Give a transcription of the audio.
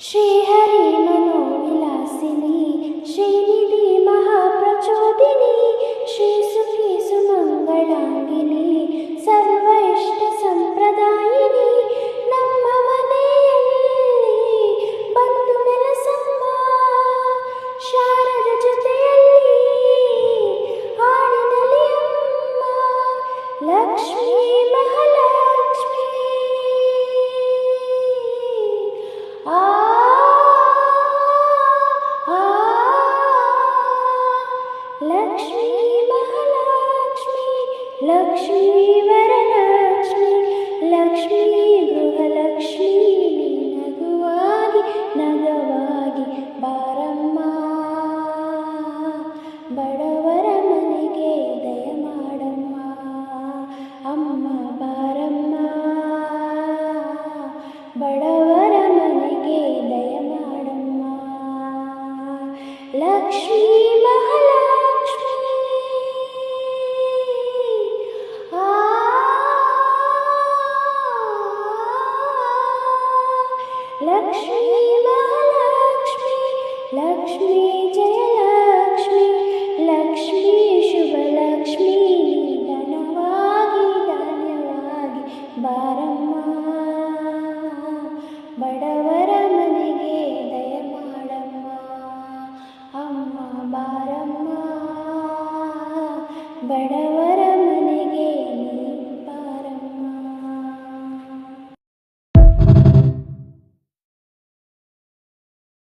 ಶ್ರೀಹರಿ ಮನೋವಿಲಾಸಿನಿ ಶ್ರೀನಿಧಿ ಮಹಾಪ್ರಚೋದಿನಿ ಶ್ರೀ ಸುಖಿ ಸುಮಂಗಳಾಂಗಿನಿ ಸರ್ವ ಇಷ್ಟ ಸಂಪ್ರದಾಯಿನಿ ನಮ್ಮ ಮನೆಯಲ್ಲಿ ಬಂದು ನೆಲೆಸಮ್ಮ ಶಾರದ ಜೊತೆಯಲ್ಲಿ ಹಾಡಿನಲ್ಲಿ ಅಮ್ಮ ಲಕ್ಷ್ಮೀ ಮಹಾಲಕ್ಷ್ಮಿ ಲಕ್ಷ್ಮೀ ಮಹಾಲಕ್ಷ್ಮಿ ಲಕ್ಷ್ಮೀ ವರಲಕ್ಷ್ಮಿ ಲಕ್ಷ್ಮೀ ಗೃಹಲಕ್ಷ್ಮಿ ನಗುವಾಗಿ ನಗವಾಗಿ ಬಾರಮ್ಮ ಬಡವರ ಮನೆಗೆ ದಯ ಮಾಡಮ್ಮ ಅಮ್ಮ ಬಾರಮ್ಮ ಬಡವರ ಮನೆಗೆ ದಯ ಮಾಡಮ್ಮ ಲಕ್ಷ್ಮೀ ಮಹಾಲಕ್ಷ್ಮಿ ಲಕ್ಷ್ಮೀ ಮಹಾಲಕ್ಷ್ಮಿ ಲಕ್ಷ್ಮೀ ಜಯಲಕ್ಷ್ಮಿ ಲಕ್ಷ್ಮೀ ಶುಭಲಕ್ಷ್ಮಿ ಧನವಾಗಿ ಧಾನ್ಯವಾಗಿ ಬಾರಮ್ಮ ಬಡವರ ಮನೆಗೆ ದಯ ಮಾಡಮ್ಮ ಅಮ್ಮ ಬಾರಮ್ಮ ಬಡವ